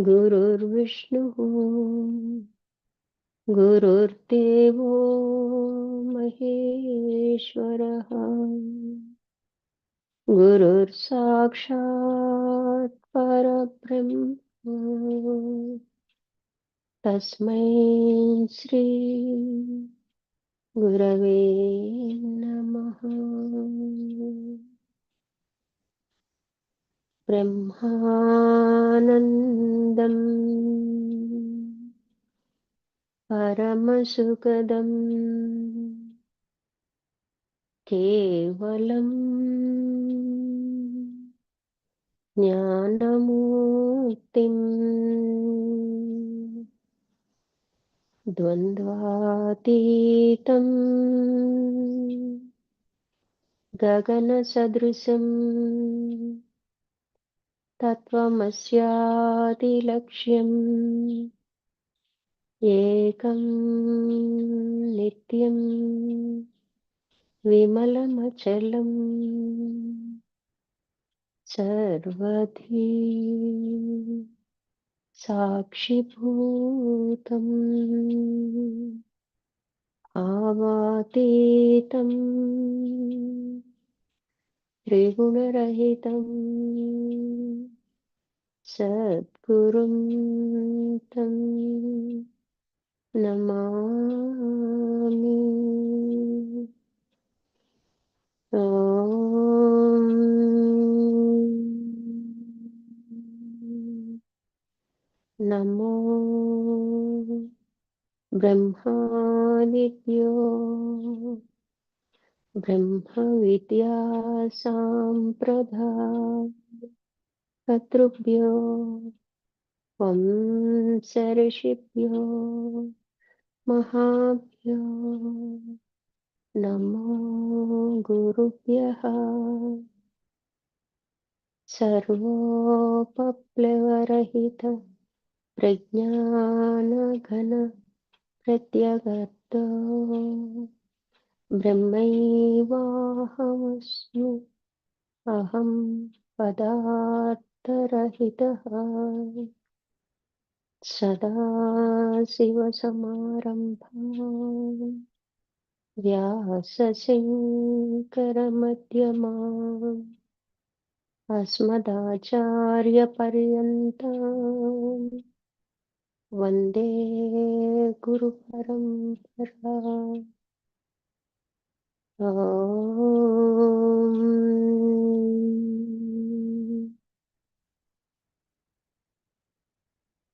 गुरुर्विष्णुः गुरुर्देवो महेश्वरः गुरुर्साक्षात् परब्रह्म तस्मै श्री गुरवे नमः। ब्रह्मानन्दं परमसुखदं केवलं ज्ञानमूर्तिं द्वन्द्वातीतं गगनसदृशं तत्त्वमस्यादिलक्ष्यम् एकं नित्यं विमलमचलं सर्वधी साक्षिभूतम् आवातीतं त्रिगुणरहितं सद्गुरुं तं नमामि। नमो ब्रह्मादिभ्यो ब्रह्मविद्या सम्प्रदायकर्तृभ्यो वंसऋषिभ्यो महाभ्यो नमो गुरुभ्यः। सर्वोपप्लवरहित प्रज्ञानघन प्रत्यगर्तो ब्रह्मैवाहमस्मि अहं पदार्थरहितः। सदाशिवसमारम्भां व्यासशङ्करमध्यमाम् अस्मदाचार्यपर्यन्ताम् वन्दे गुरुपरम्पराम्।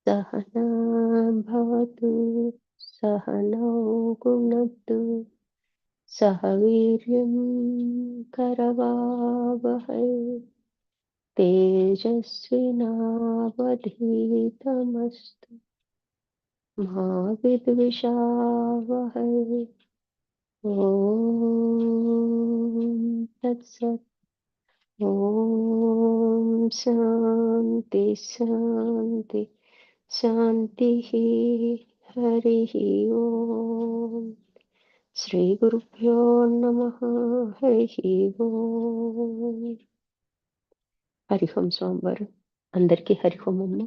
सहना भवतु सहनौ भुनक्तु सह वीर्यं करवावहै तेजस्विनावधीतमस्तु मा विद्विषावहै। ॐ तत्सत्। ॐ शान्ति शान्ति शान्तिः। हरिः ओम्। श्रीगुरुभ्यो नमः। हरिः ओम्। హరి ఓం స్వామివారు అందరికీ హరి ఓం అమ్మ.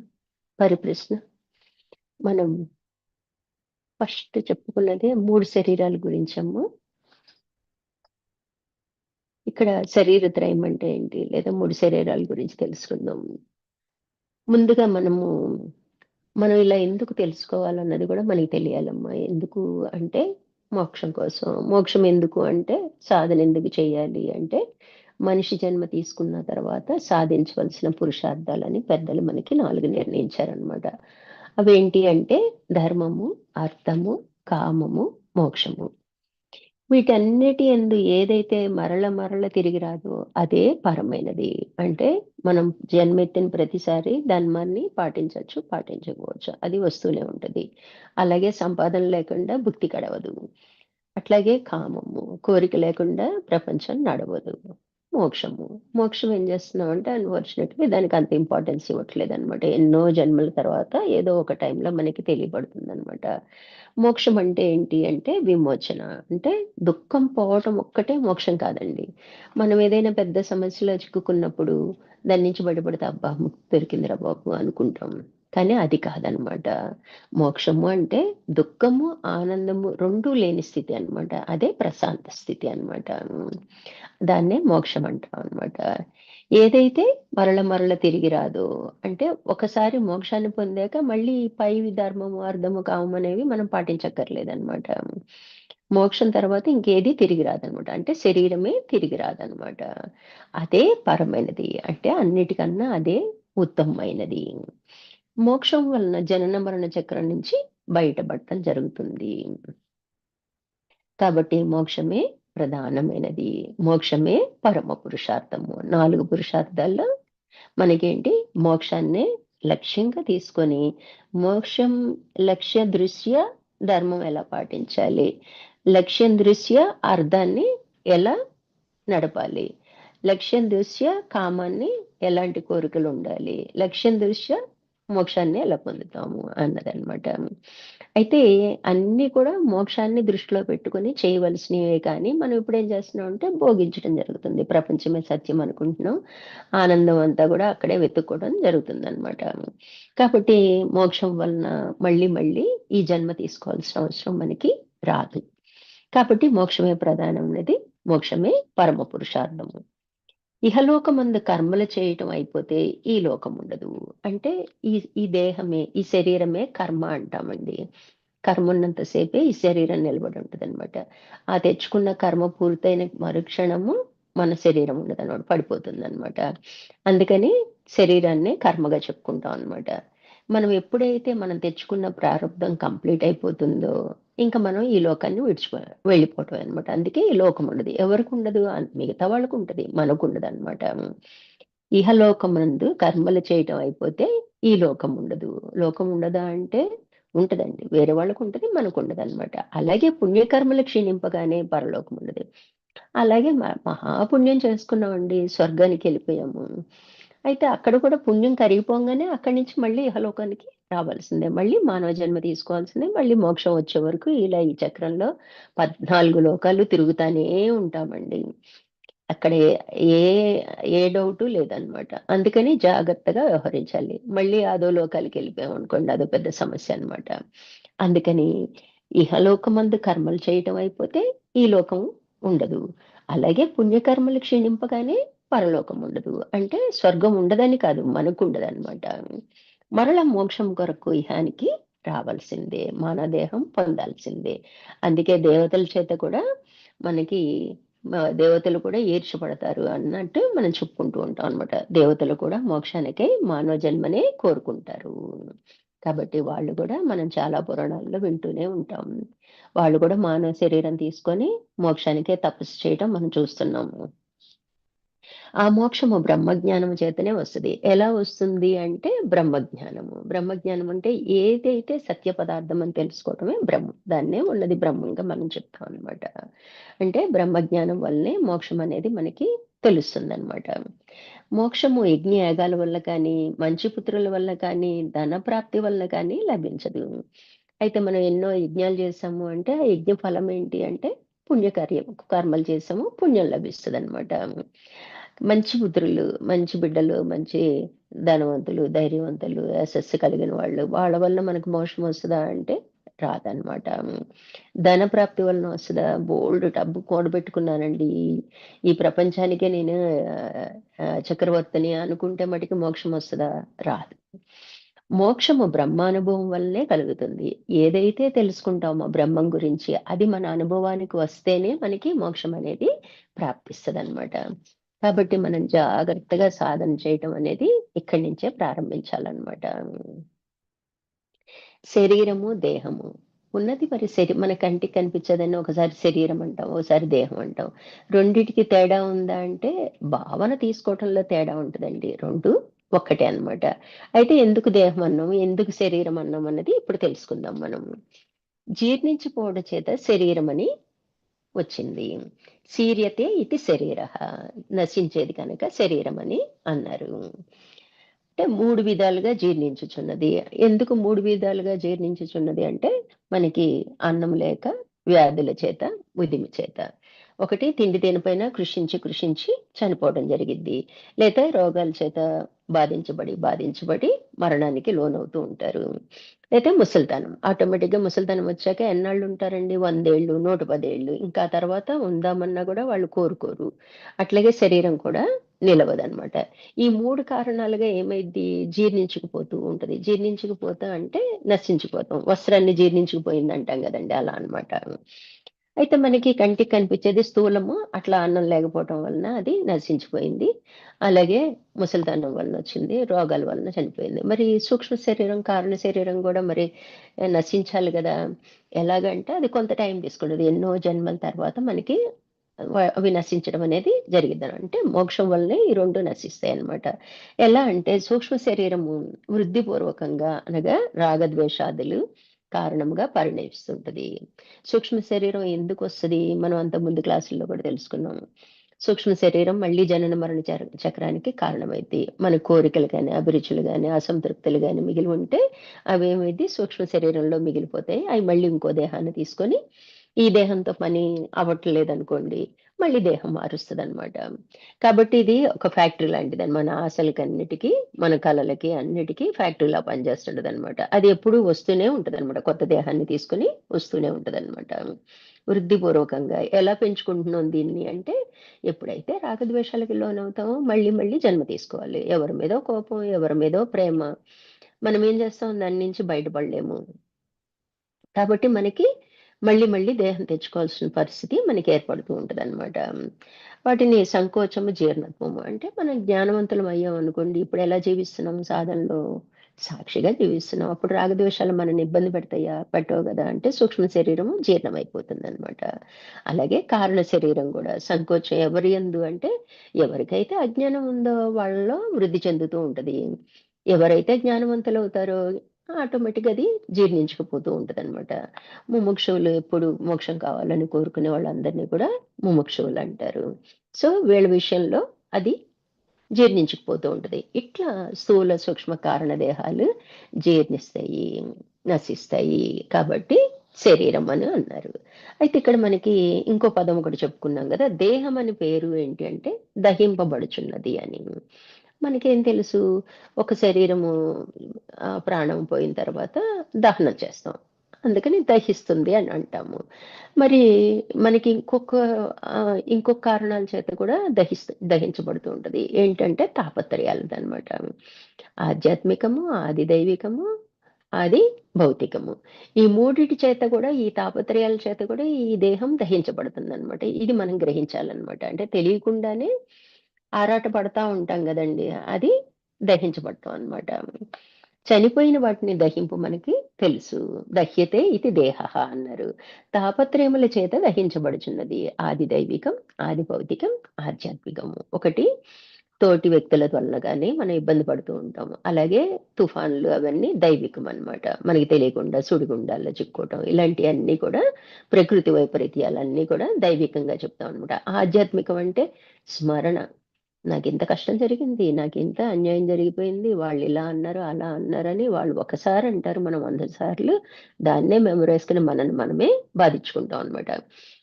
పరిప్రశ్న మనం ఫస్ట్ చెప్పుకున్నదే 3 శరీరాల గురించి అమ్మ. ఇక్కడ శరీరత్రయం అంటే ఏంటి, లేదా 3 శరీరాల గురించి తెలుసుకుందాం. ముందుగా మనం ఇలా ఎందుకు తెలుసుకోవాలన్నది కూడా మనకి తెలియాలమ్మా. ఎందుకు అంటే మోక్షం కోసం. మోక్షం ఎందుకు అంటే సాధన ఎందుకు చేయాలి అంటే మనిషి జన్మ తీసుకున్న తర్వాత సాధించవలసిన పురుషార్థాలని పెద్దలు మనకి 4 నిర్ణయించారనమాట. అవేంటి అంటే ధర్మము, అర్థము, కామము, మోక్షము. వీటన్నిటి యందు ఏదైతే మరల తిరిగి రాదో అదే పరమైనది. అంటే మనం జన్మెత్తిన ప్రతిసారి ధర్మాన్ని పాటించవచ్చు, పాటించకపోవచ్చు, అది వస్తూనే ఉంటది. అలాగే సంపాదన లేకుండా భుక్తి గడవదు. అట్లాగే కామము, కోరిక లేకుండా ప్రపంచం నడవదు. మోక్షం ఏం చేస్తున్నాం అంటే అన్ఫార్చునేట్లీ దానికి అంత ఇంపార్టెన్స్ ఇవ్వట్లేదు అనమాట. ఎన్నో జన్మల తర్వాత ఏదో ఒక టైంలో మనకి తెలియబడుతుంది అనమాట. మోక్షం అంటే ఏంటి అంటే విమోచన. అంటే దుఃఖం పోవటం ఒక్కటే మోక్షం కాదండి. మనం ఏదైనా పెద్ద సమస్యలో చిక్కుకున్నప్పుడు దాని నుంచి బయటపడితే అబ్బా ముక్తి దొరికిందిరా బాబు అనుకుంటాం. కానీ అది కాదనమాట. మోక్షము అంటే దుఃఖము, ఆనందము రెండూ లేని స్థితి అనమాట. అదే ప్రశాంత స్థితి అనమాట. దాన్నే మోక్షం అంటాం అనమాట. ఏదైతే మరల మరల తిరిగి రాదో, అంటే ఒకసారి మోక్షాన్ని పొందాక మళ్ళీ పై ధర్మము, అర్థము, కామం అనేవి మనం పాటించక్కర్లేదనమాట. మోక్షం తర్వాత ఇంకేది తిరిగి రాదనమాట. అంటే శరీరమే తిరిగి రాదనమాట. అదే పరమైనది. అంటే అన్నిటికన్నా అదే ఉత్తమమైనది. మోక్షం వలన జనన మరణ చక్రం నుంచి బయటపడటం జరుగుతుంది. కాబట్టి మోక్షమే ప్రధానమైనది. మోక్షమే పరమ పురుషార్థము. 4 పురుషార్థాల్లో మనకేంటి మోక్షాన్నే లక్ష్యంగా తీసుకొని, మోక్షం లక్ష్య దృష్ట్యా ధర్మం ఎలా పాటించాలి, లక్ష్యం దృష్ట్యా అర్థాన్ని ఎలా నడపాలి, లక్ష్యం దృష్ట్యా కామాన్ని ఎలాంటి కోరికలు ఉండాలి, లక్ష్యం దృష్ట్యా మోక్షాన్ని ఎలా పొందుతాము అన్నదన్నమాట. అయితే అన్నీ కూడా మోక్షాన్ని దృష్టిలో పెట్టుకొని చేయవలసినవే కానీ మనం ఇప్పుడు ఏం చేస్తున్నాం అంటే భోగించడం జరుగుతుంది. ప్రపంచమే సత్యం అనుకుంటున్నాం. ఆనందం అంతా కూడా అక్కడే వెతుక్కోవడం జరుగుతుంది అనమాట. కాబట్టి మోక్షం వలన మళ్ళీ మళ్ళీ ఈ జన్మ తీసుకోవాల్సిన అవసరం మనకి రాదు. కాబట్టి మోక్షమే ప్రధానమైనది. మోక్షమే పరమ పురుషార్థము. ఇహలోకమందు కర్మలు చేయటం అయిపోతే ఈ లోకం ఉండదు. అంటే ఈ ఈ దేహమే, ఈ శరీరమే కర్మ అంటామండి. కర్మ ఉన్నంత సేపే ఈ శరీరం నిలబడి ఉంటదనమాట. ఆ తెచ్చుకున్న కర్మ పూర్తయిన మరుక్షణము మన శరీరం ఉండదనమాట, పడిపోతుందనమాట. అందుకని శరీరాన్నే కర్మగా చెప్పుకుంటాం అనమాట. మనం ఎప్పుడైతే మనం తెచ్చుకున్న ప్రారంధం కంప్లీట్ అయిపోతుందో ఇంకా మనం ఈ లోకాన్ని వెళ్ళిపోవటం అనమాట. అందుకే ఈ లోకం ఉండదు. ఎవరికి ఉండదు? మిగతా వాళ్ళకు ఉంటది, మనకు ఉండదు అనమాట. ఇహలోకమునందు కర్మలు చేయటం అయిపోతే ఈ లోకం ఉండదు. లోకం ఉండదా అంటే ఉంటదండి. వేరే వాళ్ళకు ఉంటది, మనకు ఉండదు అనమాట. అలాగే పుణ్యకర్మలు క్షీణింపగానే పరలోకం ఉండదు. అలాగే మహాపుణ్యం చేసుకున్నామండి, స్వర్గానికి వెళ్ళిపోయాము. అయితే అక్కడ కూడా పుణ్యం కరిగిపోగానే అక్కడి నుంచి మళ్ళీ ఇహలోకానికి రావాల్సిందే. మళ్ళీ మానవ జన్మ తీసుకోవాల్సిందే. మళ్ళీ మోక్షం వచ్చే వరకు ఇలా ఈ చక్రంలో 14 లోకాలు తిరుగుతానే ఉంటామండి. అక్కడ ఏ ఏ డౌటు లేదనమాట. అందుకని జాగ్రత్తగా వ్యవహరించాలి. మళ్ళీ అదో లోకాలకి వెళ్ళిపోయామనుకోండి, అదో పెద్ద సమస్య అనమాట. అందుకని ఇహలోకమందు కర్మలు చేయటం అయిపోతే ఈ లోకం ఉండదు. అలాగే పుణ్యకర్మలు క్షీణింపగానే పరలోకం ఉండదు. అంటే స్వర్గం ఉండదని కాదు, మనకు ఉండదనమాట. మరల మోక్షం కొరకు ఇహానికి రావాల్సిందే, మానవ దేహం పొందాల్సిందే. అందుకే దేవతల చేత కూడా మనకి దేవతలు కూడా ఈర్ష్యపడతారు అన్నట్టు మనం చెప్పుకుంటూ ఉంటాం అనమాట. దేవతలు కూడా మోక్షానికై మానవ జన్మనే కోరుకుంటారు. కాబట్టి వాళ్ళు కూడా మనం చాలా పురాణాల్లో వింటూనే ఉంటాం. వాళ్ళు కూడా మానవ శరీరం తీసుకొని మోక్షానికే తపస్సు చేయడం మనం చూస్తున్నాము. ఆ మోక్షము బ్రహ్మజ్ఞానము చేతనే వస్తది. ఎలా వస్తుంది అంటే బ్రహ్మజ్ఞానము. బ్రహ్మజ్ఞానం అంటే ఏదైతే సత్య పదార్థం అని తెలుసుకోవటమే బ్రహ్మం. దాన్నే ఉన్నది బ్రహ్మంగా మనం చెప్తాం అనమాట. అంటే బ్రహ్మజ్ఞానం వల్లనే మోక్షం అనేది మనకి తెలుస్తుందనమాట. మోక్షము యజ్ఞయాగాల వల్ల కానీ, మంచి పుత్రుల వల్ల కానీ, ధన ప్రాప్తి వల్ల కానీ లభించదు. అయితే మనం ఎన్నో యజ్ఞాలు చేసాము అంటే ఆ యజ్ఞ ఫలం ఏంటి అంటే కర్మలు చేసాము, పుణ్యం లభిస్తదనమాట. మంచి పుత్రులు, మంచి బిడ్డలు, మంచి ధనవంతులు, ధైర్యవంతులు, యశస్సు కలిగిన వాళ్ళ వల్ల మనకు మోక్షం వస్తదా అంటే రాదనమాట. ధన ప్రాప్తి వలన వస్తదా? బోలెడు డబ్బు కూడబెట్టుకున్నానండి, ఈ ప్రపంచానికే నేను చక్రవర్తిని అనుకుంటే మటుకు మోక్షం వస్తదా? రాదు. మోక్షము బ్రహ్మానుభవం వల్లనే కలుగుతుంది. ఏదైతే తెలుసుకుంటామో బ్రహ్మం గురించి అది మన అనుభవానికి వస్తేనే మనకి మోక్షం అనేది ప్రాప్తిస్తదనమాట. కాబట్టి మనం జాగ్రత్తగా సాధన చేయటం అనేది ఇక్కడి నుంచే ప్రారంభించాలన్నమాట. శరీరము, దేహము ఉన్నది మరి మన కంటికి కనిపించదని ఒకసారి శరీరం అంటాం, ఒకసారి దేహం అంటాం. రెండిటికి తేడా ఉందా అంటే భావన తీసుకోవటంలో తేడా ఉంటుందండి. రెండు ఒక్కటే అన్నమాట. అయితే ఎందుకు దేహం అన్నాం, ఎందుకు శరీరం అన్నాం అన్నది ఇప్పుడు తెలుసుకుందాం మనం. జీర్ణించిపోవడం చేత శరీరం అని వచ్చింది. శీర్యతే ఇది శరీర, నశించేది కనుక శరీరం అని అన్నారు. అంటే 3 విధాలుగా జీర్ణించుచున్నది. ఎందుకు 3 విధాలుగా జీర్ణించుచున్నది అంటే మనకి అన్నం లేక, వ్యాధుల చేత, ఉదిమి చేత. ఒకటి తిండి తినపోయినా కృషించి కృషించి చనిపోవడం జరిగిద్ది. లేదా రోగాల చేత బాధించబడి మరణానికి లోనవుతూ ఉంటారు. అయితే ముసలితనం. ఆటోమేటిక్‌గా ముసలితనం వచ్చాక ఎన్నాళ్ళు ఉంటారండి? 100 ఏళ్ళు, 110 ఏళ్ళు. ఇంకా ఆ తర్వాత ఉందామన్నా గూడా వాళ్ళు కోరుకోరు. అట్లాగే శరీరం కూడా నిలవదనమాట. ఈ 3 కారణాలుగా ఏమైద్ది? జీర్ణించుకుపోతూ ఉంటది. జీర్ణించుకుపోతా అంటే నశించిపోతాం. వస్త్రాన్ని జీర్ణించుకుపోయిందంటాం గదండీ! అలా అనమాట. అయితే మనకి కంటికి కనిపించేది స్థూలము. అట్లా అన్నం లేకపోవటం వలన అది నశించిపోయింది. అలాగే ముసలితనం వలనొచ్చింది. రోగాల వలన చనిపోయింది. మరి సూక్ష్మ శరీరం, కారణ శరీరం గూడా మరి నశించాలి గదా! ఎలాగంటే అది కొంత టైం తీసుకుంటది. ఎన్నో జన్మల తర్వాత మనకి అవి నశించడం అనేది జరిగిద్ది. అంటే మోక్షం వల్లనే ఈ 2 నశిస్తాయన్నమాట. ఎలా అంటే సూక్ష్మ శరీరము వృద్ధిపూర్వకంగా అనగా రాగద్వేషాదులు కారణంగా పరిణమిస్తుంటది. సూక్ష్మ శరీరం ఎందుకొస్తది? మనం అంతకుముందు క్లాసుల్లో కూడా తెలుసుకున్నాం. సూక్ష్మ శరీరం మళ్ళీ జనన మరణ చక్రానికి కారణమైద్ది. మన కోరికలు గాని, అభిరుచులు గాని, అసంతృప్తులు గాని మిగిలి ఉంటే అవేమైద్ది సూక్ష్మ శరీరంలో మిగిలిపోతాయి. అయి మళ్ళీ ఇంకో దేహాన్ని తీసుకొని ఈ దేహంతో పని అవ్వట్లేదనుకోండి, మళ్ళీ దేహం మారుస్తదనమాట. కాబట్టి ఇది ఒక ఫ్యాక్టరీ లాంటిదని. మన ఆశలకన్నిటికి, మన కలలకి అన్నిటికి ఫ్యాక్టరీలా పనిచేస్తుంటదనమాట. అది ఎప్పుడూ వస్తూనే ఉంటదనమాట. కొత్త దేహాన్ని తీసుకొని వస్తూనే ఉంటదనమాట. వృద్ధిపూర్వకంగా ఎలా పెంచుకుంటున్నాం దీన్ని అంటే, ఎప్పుడైతే రాగద్వేషాలకి లోనవుతామో మళ్ళీ మళ్ళీ జన్మ తీసుకోవాలి. ఎవరి మీదో కోపం, ఎవరి మీదో ప్రేమ. మనం ఏం చేస్తాం దాని నుంచి బయటపడలేము. కాబట్టి మనకి మళ్ళీ మళ్ళీ దేహం తెచ్చుకోవాల్సిన పరిస్థితి మనకి ఏర్పడుతూ ఉంటదనమాట. వాటిని సంకోచము, జీర్ణత్వము అంటే మనం జ్ఞానవంతులం అయ్యామనుకోండి, ఇప్పుడు ఎలా జీవిస్తున్నాం సాధనలో? సాక్షిగా జీవిస్తున్నాం. అప్పుడు రాగద్వేషాలు మనల్ని ఇబ్బంది పెడతాయా? పెట్టవు గదా! అంటే సూక్ష్మ శరీరము జీర్ణమైపోతుందనమాట. అలాగే కారణ శరీరం గూడా సంకోచం ఎవరి యందు అంటే ఎవరికైతే అజ్ఞానం ఉందో వాళ్ళలో వృద్ధి చెందుతూ ఉంటది. ఎవరైతే జ్ఞానవంతులవుతారో ఆటోమేటిక్‌గా అది జీర్ణించుకుపోతూ ఉంటదనమాట. ముముక్షువులు ఎప్పుడు మోక్షం కావాలని కోరుకునే వాళ్ళందరినీ కూడా ముముక్షువులంటారు. సో, వీళ్ళ విషయంలో అది జీర్ణించుకుపోతూ ఉంటది. ఇట్లా స్థూల, సూక్ష్మ కారణ దేహాలు జీర్ణిస్తాయి, నశిస్తాయి. కాబట్టి శరీరం అని అన్నారు. అయితే ఇక్కడ మనకి ఇంకో పదం ఒకటి చెప్పుకున్నాం గదా! దేహం అని పేరు ఏంటి అంటే దహింపబడుచున్నది అని. మనకేం తెలుసు ఒక శరీరము ప్రాణం పోయిన తర్వాత దహనం చేస్తాం. అందుకని దహిస్తుంది అని అంటాము. మరి మనకి ఇంకొక కారణాల చేత కూడా దహించబడుతూ ఉంటది. ఏంటంటే తాపత్రయాలదనమాట. ఆధ్యాత్మికము, ఆది దైవికము, ఆది భౌతికము. ఈ మూడిటి చేత కూడా ఈ తాపత్రయాల చేత కూడా ఈ దేహం దహించబడుతుందనమాట. ఇది మనం గ్రహించాలనమాట. అంటే తెలియకుండానే ఆరాట పడతా ఉంటాం గదండీ! అది దహించబడటం అన్నమాట. చనిపోయిన వాటిని దహింపు మనకి తెలుసు. దహ్యతే ఇతి దేహః అన్నారు. తాపత్రయముల చేత దహించబడుచున్నది. ఆది దైవికం, ఆది భౌతికం, ఆధ్యాత్మికము. ఒకటి తోటి వ్యక్తుల వలన గాని మనం ఇబ్బంది పడుతూ ఉంటాము. అలాగే తుఫాన్లు అవన్నీ దైవికం అన్నమాట. మనకి తెలియకుండా సుడిగుండాల్లో చిక్కుకోవటం ఇలాంటియన్నీ కూడా ప్రకృతి వైపరీత్యాలన్నీ కూడా దైవికంగా చెప్తాం అన్నమాట. ఆధ్యాత్మికం అంటే స్మరణ. నాకింత కష్టం జరిగింది. నాకింత అన్యాయం జరిగిపోయింది. వాళ్ళిలా అన్నారు, అలా అన్నారని వాళ్ళు ఒకసారి అంటారు. మనం 100 సార్లు దాన్నే మెమోరేసుకొని మనల్ని మనమే బాధించుకుంటాం అనమాట.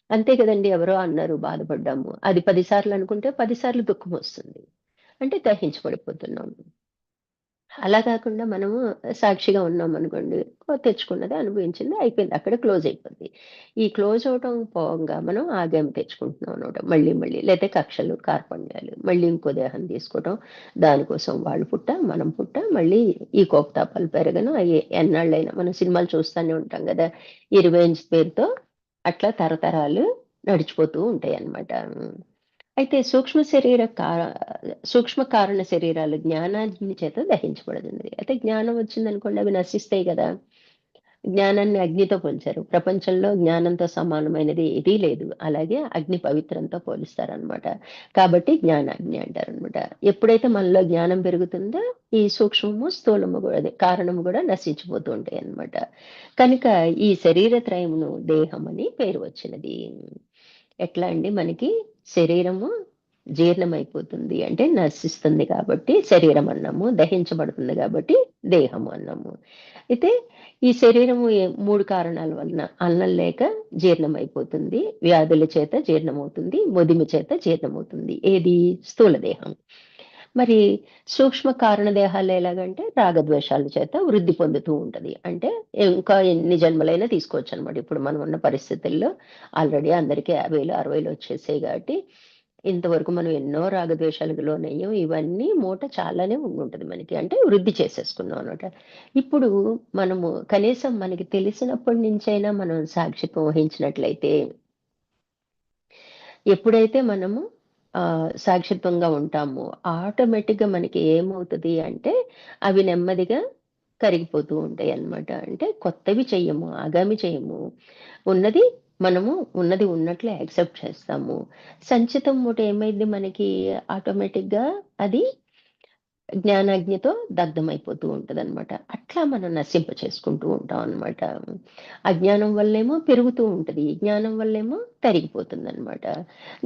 అంతే కదండీ! ఎవరో అన్నారు బాధపడ్డాము. అది 10 సార్లు అనుకుంటే 10 సార్లు దుఃఖమొస్తుంది. అంటే దహించబడిపోతున్నాం. అలా కాకుండా మనము సాక్షిగా ఉన్నామనుకోండి, తెచ్చుకున్నది అనుభవించింది అయిపోయింది. అక్కడ క్లోజ్ అయిపోద్ది. ఈ క్లోజ్ అవ్వటం పోవంగా మనం ఆగాం తెచ్చుకుంటున్నాం అనమాట. మళ్ళీ మళ్ళీ లేతే కక్షలు, కార్పణ్యాలు మళ్ళీ ఇంకో దేహం తీసుకోవటం. దానికోసం వాళ్ళు పుట్ట, మనం పుట్ట, మళ్ళీ ఈ కోపతాపాలు పెరగను అయి ఎన్నాళ్ళైనా మనం సినిమాలు చూస్తానే ఉంటాం గదా! ఈ రివెంజ్ పేరుతో అట్లా తరతరాలు నడిచిపోతూ ఉంటాయన్నమాట. అయితే సూక్ష్మ కారణ శరీరాలు జ్ఞానాగ్ని చేత దహించబడుతున్నది. అయితే జ్ఞానం వచ్చిందనుకోండి అవి నశిస్తాయి గదా! జ్ఞానాన్ని అగ్నితో పోల్చారు. ప్రపంచంలో జ్ఞానంతో సమానమైనది ఏదీ లేదు. అలాగే అగ్ని పవిత్రంతో పోలుస్తారనమాట. కాబట్టి జ్ఞానాగ్ని అంటారనమాట. ఎప్పుడైతే మనలో జ్ఞానం పెరుగుతుందో ఈ సూక్ష్మము, స్థూలము గూడా అదే కారణము గూడా నశించిపోతూ ఉంటాయన్నమాట. కనుక ఈ శరీర త్రయమును దేహం అని పేరు వచ్చినది. ఎట్లా అండి మనకి శరీరము జీర్ణమైపోతుంది అంటే నశిస్తుంది కాబట్టి శరీరం అన్నాము, దహించబడుతుంది కాబట్టి దేహము అన్నాము. అయితే ఈ శరీరము 3 కారణాల వలన అన్నం లేక జీర్ణమైపోతుంది, వ్యాధుల చేత జీర్ణమవుతుంది, ముదిమి చేత జీర్ణమవుతుంది. ఏది? స్థూల దేహం. మరి సూక్ష్మ కారణ దేహాలు ఎలాగంటే రాగద్వేషాల చేత వృద్ధి పొందుతూ ఉంటది. అంటే ఇంకా ఎన్ని జన్మలైనా తీసుకోవచ్చు అనమాట. ఇప్పుడు మనం ఉన్న పరిస్థితుల్లో ఆల్రెడీ అందరికీ 50లు 60లు వచ్చేసాయి కాబట్టి ఇంతవరకు మనం ఎన్నో రాగద్వేషాలకు లోనయ్యాం. ఇవన్నీ మూట చాలానే ఉండుంటది మనకి. అంటే వృద్ధి చేసేసుకున్నాం అనమాట. ఇప్పుడు మనము కనీసం మనకి తెలిసినప్పటి నుంచైనా మనం సాక్షిత్వం వహించినట్లయితే, ఎప్పుడైతే మనము సాక్షిత్వంగా ఉంటామో ఆటోమేటిక్‌గా మనకి ఏమవుతది అంటే, అవి నెమ్మదిగా కరిగిపోతూ ఉంటాయన్నమాట. అంటే కొత్తవి చెయ్యము, ఆగామి చేయము. ఉన్నది మనము ఉన్నది ఉన్నట్లే యాక్సెప్ట్ చేస్తాము. సంచితం మూట ఏమైద్ది మనకి ఆటోమేటిక్‌గా అది జ్ఞానాగ్నితో దగ్ధమైపోతూ ఉంటదనమాట. అట్లా మనం నశింప చేసుకుంటూ ఉంటాం అనమాట. అజ్ఞానం వల్లేమో పెరుగుతూ ఉంటది. జ్ఞానం వల్లేమో తరిగిపోతుందనమాట.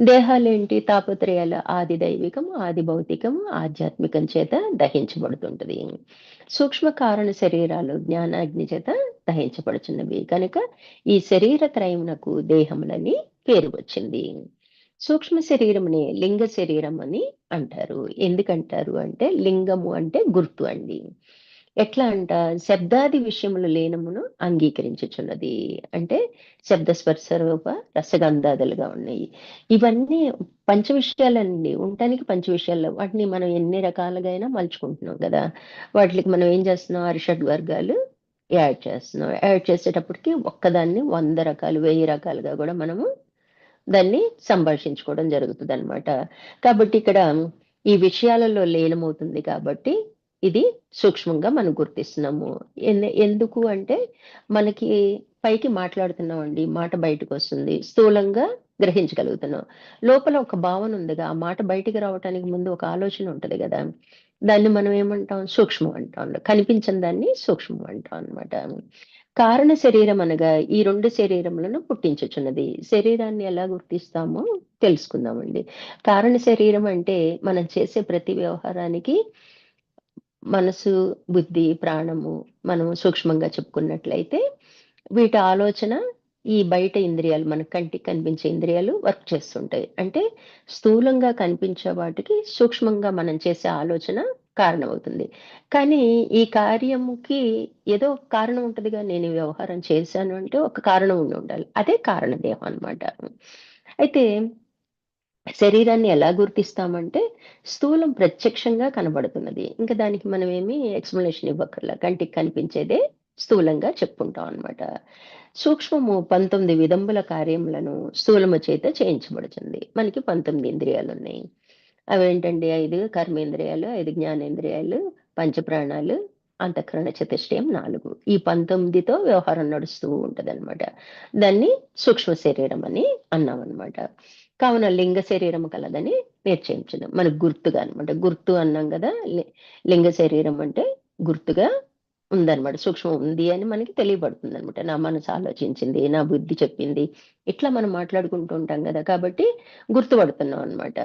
దేహాలేంటి? తాపత్రయాలు ఆది దైవికము, ఆది భౌతికము, ఆధ్యాత్మికం చేత దహించబడుతుంటది. సూక్ష్మ కారణ శరీరాలు జ్ఞానాగ్ని చేత దహించబడుచున్నవి. కనుక ఈ శరీర త్రయమునకు దేహములని పేరు వచ్చింది. సూక్ష్మ శరీరమునే లింగ శరీరం అని అంటారు. ఎందుకంటారు అంటే, లింగము అంటే గుర్తు అండి. ఎట్లా అంట? శబ్దాది విషయములు లేనమును అంగీకరించుచున్నది. అంటే శబ్ద స్పర్శ రూప రసగంధాదులుగా ఉన్నాయి. ఇవన్నీ పంచ విషయాలండి. ఉండటానికి పంచ విషయాలు. వాటిని మనం ఎన్ని రకాలుగా అయినా మలుచుకుంటున్నాం కదా! వాటికి మనం ఏం చేస్తున్నాం? అరిషడ్ వర్గాలు యాడ్ చేస్తున్నాం. యాడ్ చేసేటప్పటికి ఒక్కదాన్ని 100 రకాలు, 1000 రకాలుగా కూడా మనము దాన్ని సంభాషించుకోవడం జరుగుతుందనమాట. కాబట్టి ఇక్కడ ఈ విషయాలలో లీనమవుతుంది కాబట్టి, ఇది సూక్ష్మంగా మనం గుర్తిస్తున్నాము. ఎందుకు అంటే, మనకి పైకి మాట్లాడుతున్నామండి. మాట బయటకొస్తుంది. స్థూలంగా గ్రహించగలుగుతున్నాం. లోపల ఒక భావన ఉందిగా, ఆ మాట బయటికి రావటానికి ముందు ఒక ఆలోచన ఉంటది గదా! దాన్ని మనం ఏమంటాం? సూక్ష్మం అంటాం. కనిపించని దాన్ని సూక్ష్మం అంటాం అనమాట. కారణ శరీరం అనగా ఈ 2 శరీరములను పుట్టించుచున్నది. శరీరాన్ని ఎలా గుర్తిస్తామో తెలుసుకుందామండి. కారణ శరీరం అంటే మనం చేసే ప్రతి వ్యవహారానికి మనసు, బుద్ధి, ప్రాణము మనం సూక్ష్మంగా చెప్పుకున్నట్లయితే వీటి ఆలోచన ఈ బయట ఇంద్రియాలు మన కంటికి కనిపించే ఇంద్రియాలు వర్క్ చేస్తుంటాయి. అంటే స్థూలంగా కనిపించే వాటికి సూక్ష్మంగా మనం చేసే ఆలోచన కారణమవుతుంది. కానీ ఈ కార్యముకి ఏదో ఒక కారణం ఉంటదిగా. నేను ఈ వ్యవహారం చేశాను అంటే ఒక కారణం ఉండి ఉండాలి. అదే కారణదేహం అన్నమాట. అయితే శరీరాన్ని ఎలా గుర్తిస్తామంటే, స్థూలం ప్రత్యక్షంగా కనబడుతున్నది. ఇంక దానికి మనమేమి ఎక్స్‌ప్లనేషన్ ఇవ్వక్కర్లా. కంటికి కనిపించేదే స్థూలంగా చెప్పుకుంటాం అన్నమాట. సూక్ష్మము 19 విధంబుల కార్యములను స్థూలము చేత చేయించబడుతుంది. మనకి 19 ఇంద్రియాలున్నాయి. అవేంటండి? 5 కర్మేంద్రియాలు, 5 జ్ఞానేంద్రియాలు, పంచప్రాణాలు, అంతఃకరణ చతుష్టయం 4. ఈ 19తో వ్యవహారం నడుస్తూ ఉంటదన్నమాట. దాన్ని సూక్ష్మ శరీరం అని అన్నామన్నమాట. కావున లింగ శరీరము కలదని నిశ్చయించుదాం. మనకు గుర్తుగా అన్నమాట. గుర్తు అన్నాం గదా! లింగ శరీరం అంటే గుర్తుగా ఉందన్నమాట. సూక్ష్మం ఉంది అని మనకి తెలియబడుతుందన్నమాట. నా మనసు ఆలోచించింది, నా బుద్ధి చెప్పింది. ఇట్లా మనం మాట్లాడుకుంటూ ఉంటాం గదా! కాబట్టి గుర్తుపడుతున్నాం అన్నమాట.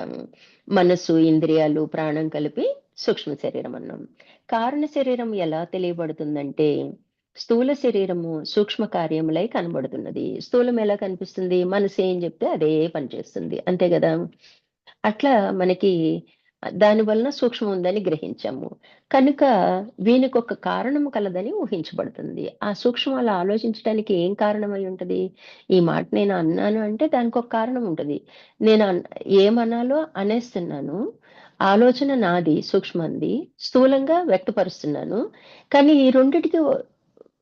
మనస్సు, ఇంద్రియాలు, ప్రాణం కలిపి సూక్ష్మ శరీరం అన్నాం. కారణ శరీరం ఎలా తెలియబడుతుందంటే, స్థూల శరీరము సూక్ష్మ కార్యములై కనబడుతున్నది. స్థూలం ఎలా కనిపిస్తుంది? మనసు ఏం చెప్తే అదే పని చేస్తుంది. అంతే గదా! అట్లా మనకి దాని వలన సూక్ష్మం ఉందని గ్రహించాము. కనుక వీనికొక కారణము కలదని ఊహించబడుతుంది. ఆ సూక్ష్మం అలా ఆలోచించడానికి ఏం కారణమై ఉంటది? ఈ మాట నేను అన్నాను అంటే దానికొక కారణం ఉంటది. నేను ఏమనాలో అనేస్తున్నాను. ఆలోచన నాది, సూక్ష్మంది. స్థూలంగా వ్యక్తపరుస్తున్నాను. కానీ ఈ రెండిటికి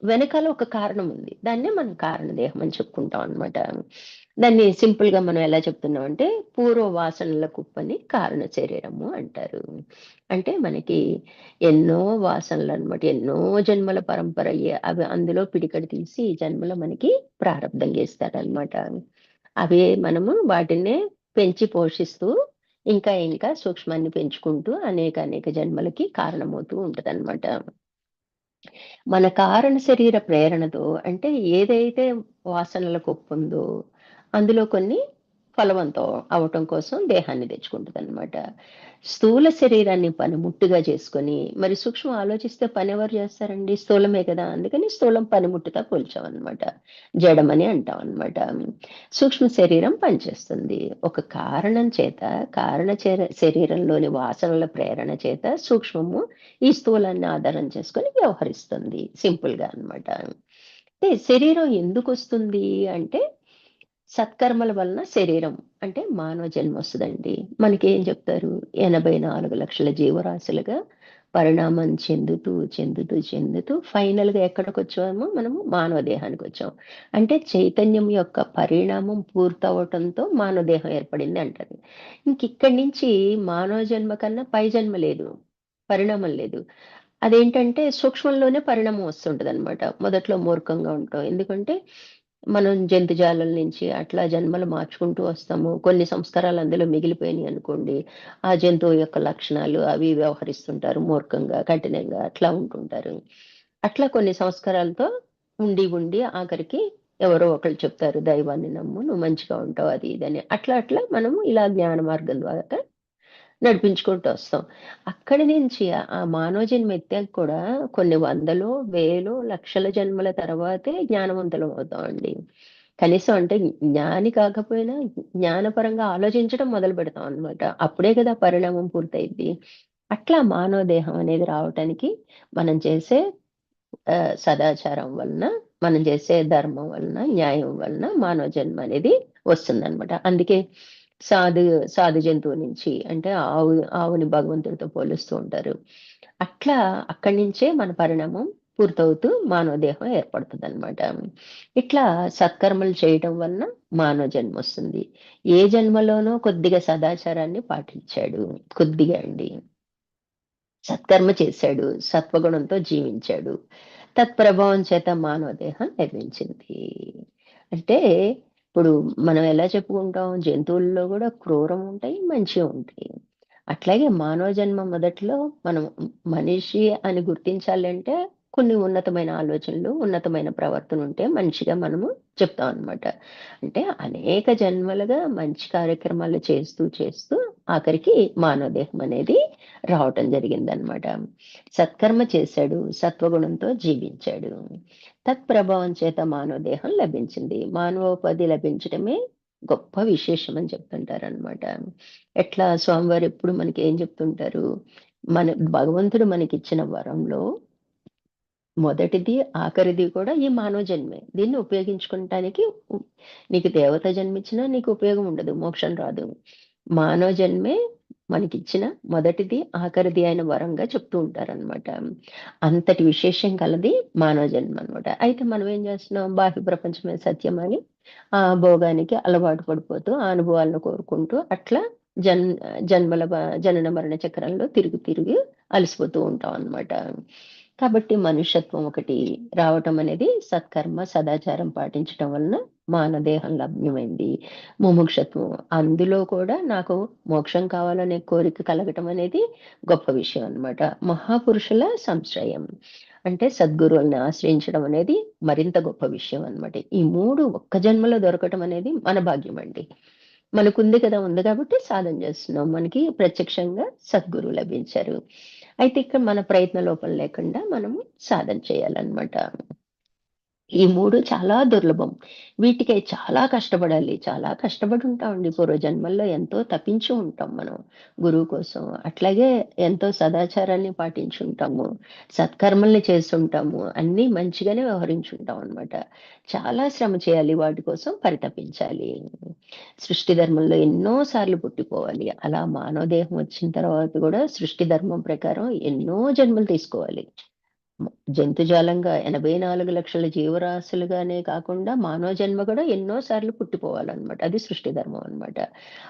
వెనకాల ఒక కారణం ఉంది. దాన్నే మనం కారణదేహం అని చెప్పుకుంటాం అన్నమాట. దాన్ని సింపుల్‌గా మనం ఎలా చెప్తున్నామంటే, పూర్వ వాసనల కుప్పని కారణ శరీరము అంటారు. అంటే మనకి ఎన్నో వాసనలనమాట. ఎన్నో జన్మల పరంపర అయ్యే అవి అందులో పిడికెడు తీసి ఈ జన్మలో మనకి ప్రారబ్ధం గీస్తారనమాట. అవే మనము వాటినే పెంచి పోషిస్తూ ఇంకా ఇంకా సూక్ష్మాన్ని పెంచుకుంటూ అనేక అనేక జన్మలకి కారణమవుతూ ఉంటదనమాట. మన కారణ శరీర ప్రేరణతో అంటే ఏదైతే వాసనల కొప్పుందో అందులో కొన్ని ఫలవంతం అవటం కోసం దేహాన్ని తెచ్చుకుంటుంది అనమాట. స్థూల శరీరాన్ని పనిముట్టుగా చేసుకొని, మరి సూక్ష్మం ఆలోచిస్తే పని ఎవరు చేస్తారండి? స్థూలమే కదా! అందుకని స్థూలం పనిముట్టుగా పోల్చామనమాట. జడమని అంటాం అనమాట. సూక్ష్మ శరీరం పనిచేస్తుంది. ఒక కారణం చేత, శరీరంలోని వాసనల ప్రేరణ చేత సూక్ష్మము ఈ స్థూలాన్ని ఆధారం చేసుకొని వ్యవహరిస్తుంది. సింపుల్‌గా అనమాట. అంటే శరీరం ఎందుకొస్తుంది అంటే సత్కర్మల వలన శరీరం అంటే మానవ జన్మ వస్తుందండి. మనకేం చెప్తారు? 84,00,000 జీవరాశులుగా పరిణామం చెందుతూ ఫైనల్‌గా ఎక్కడికొచ్చామో మనము మానవ దేహానికొచ్చాం. అంటే చైతన్యం యొక్క పరిణామం పూర్తవ్వటంతో మానవ దేహం ఏర్పడింది అంటారు. ఇంకిక్కడి నుంచి మానవ జన్మ కన్నా పై జన్మ లేదు. పరిణామం లేదు. అదేంటంటే సూక్ష్మంలోనే పరిణామం వస్తుంటదనమాట. మొదట్లో మూర్ఖంగా ఉంటాం. ఎందుకంటే మనం జంతుజాలం నుంచి అట్లా జన్మలు మార్చుకుంటూ వస్తాము. కొన్ని సంస్కారాలు అందులో మిగిలిపోయినాయి అనుకోండి. ఆ జంతువు యొక్క లక్షణాలు అవి వ్యవహరిస్తుంటారు మూర్ఖంగా, కఠినంగా అట్లా ఉంటుంటారు. అట్లా కొన్ని సంస్కారాలతో ఉండి ఆఖరికి ఎవరో ఒకళ్ళు చెప్తారు దైవాన్ని నమ్ము నువ్వు మంచిగా ఉంటావు అది ఇది అని. అట్లా మనము ఇలా జ్ఞాన మార్గం ద్వారా నడిపించుకుంటూ వస్తాం. అక్కడి నుంచి ఆ మానవ జన్మ ఎత్తాక కూడా కొన్ని వందలో, వేలో, లక్షల జన్మల తర్వాతే జ్ఞానవంతులం అవుతామండి. కనీసం అంటే జ్ఞాని కాకపోయినా జ్ఞానపరంగా ఆలోచించడం మొదలుపెడతాం అన్నమాట. అప్పుడే కదా పరిణామం పూర్తయిద్ది. అట్లా మానవ దేహం అనేది రావటానికి మనం చేసే సదాచారం వలన, మనం చేసే ధర్మం వలన, న్యాయం వలన మానవ జన్మ అనేది వస్తుందన్నమాట. అందుకే సాధు సాధు జంతువు నుంచి అంటే ఆవుని భగవంతుడితో పోలుస్తూ ఉంటారు. అట్లా అక్కడి నుంచే మన పరిణామం పూర్తవుతూ మానవ దేహం ఏర్పడుతుందన్నమాట. ఇట్లా సత్కర్మలు చేయటం వలన మానవ జన్మ వస్తుంది. ఏ జన్మలోనో కొద్దిగా సదాచారాన్ని పాటించాడు. కొద్దిగా అండి. సత్కర్మ చేశాడు. సత్వగుణంతో జీవించాడు. తత్ప్రభావం చేత మానవ దేహం లభించింది. అంటే ఇప్పుడు మనం ఎలా చెప్పుకుంటాం జంతువుల్లో కూడా క్రూరం ఉంటాయి, మంచివి ఉంటాయి. అట్లాగే మానవ జన్మ మొదట్లో మనం మనిషి అని గుర్తించాలంటే కొన్ని ఉన్నతమైన ఆలోచనలు, ఉన్నతమైన ప్రవర్తన ఉంటే మనిషిగా మనము చెప్తాం అన్నమాట. అంటే అనేక జన్మలుగా మంచి కార్యక్రమాలు చేస్తూ ఆఖరికి మానవ దేహం అనేది రావటం జరిగిందనమాట. సత్కర్మ చేశాడు, సత్వగుణంతో జీవించాడు. తత్ప్రభావం చేత మానవ దేహం లభించింది. మానవోపాధి లభించడమే గొప్ప విశేషం అని చెప్తుంటారనమాట. ఎట్లా స్వామివారు ఎప్పుడు మనకి ఏం చెప్తుంటారు? మన భగవంతుడు మనకిచ్చిన వరంలో మొదటిది, ఆఖరిది కూడా ఈ మానవ జన్మే. దీన్ని ఉపయోగించుకుంటానికి నీకు దేవత జన్మిచ్చినా నీకు ఉపయోగం ఉండదు. మోక్షం రాదు. మానవ జన్మే మనకిచ్చిన మొదటిది, ఆఖరిది అయిన వరంగా చెప్తూ ఉంటారనమాట. అంతటి విశేషం కలది మానవ జన్మ అనమాట. అయితే మనం ఏం చేస్తున్నాం? బాహ్య ప్రపంచమే సత్యం అని ఆ భోగానికి అలవాటు పడిపోతూ, ఆ అనుభవాలను కోరుకుంటూ అట్లా జన్ జన్మల జనన మరణ చక్రంలో తిరిగి అలసిపోతూ ఉంటాం అన్నమాట. కాబట్టి మనుష్యత్వం ఒకటి రావటం అనేది సత్కర్మ, సదాచారం పాటించటం వలన మానదేహం లభ్యమైంది. ముముక్షత్వం అందులో కూడా నాకు మోక్షం కావాలనే కోరిక కలగటం అనేది గొప్ప విషయం అన్నమాట. మహాపురుషుల సంశ్రయం అంటే సద్గురువుల్ని ఆశ్రయించడం అనేది మరింత గొప్ప విషయం అన్నమాట. ఈ 3 ఒక్క జన్మలో దొరకటం అనేది మన భాగ్యం అండి. మనకుంది కదా! ఉంది కాబట్టి సాధన చేస్తున్నాం. మనకి ప్రత్యక్షంగా సద్గురువు లభించారు. అయితే ఇక్కడ మన ప్రయత్న లోపం లేకుండా మనము సాధన చేయాలన్నమాట. ఈ 3 చాలా దుర్లభం. వీటికై చాలా కష్టపడాలి. చాలా కష్టపడి ఉంటామండి. పూర్వజన్మల్లో ఎంతో తపించి ఉంటాం మనం గురువు కోసం. అట్లాగే ఎంతో సదాచారాన్ని పాటించుంటాము. సత్కర్మల్ని చేసుంటాము. అన్నీ మంచిగానే వ్యవహరించుంటాం అనమాట. చాలా శ్రమ చేయాలి. వాటి కోసం పరితపించాలి. సృష్టి ధర్మంలో ఎన్నో సార్లు పుట్టిపోవాలి. అలా మానవ దేహం వచ్చిన తర్వాత కూడా సృష్టి ధర్మం ప్రకారం ఎన్నో జన్మలు తీసుకోవాలి. జంతుజాలంగా 84,00,000 జీవరాశులుగానే కాకుండా మానవ జన్మ కూడా ఎన్నో సార్లు పుట్టిపోవాలన్నమాట. అది సృష్టి ధర్మం అన్నమాట.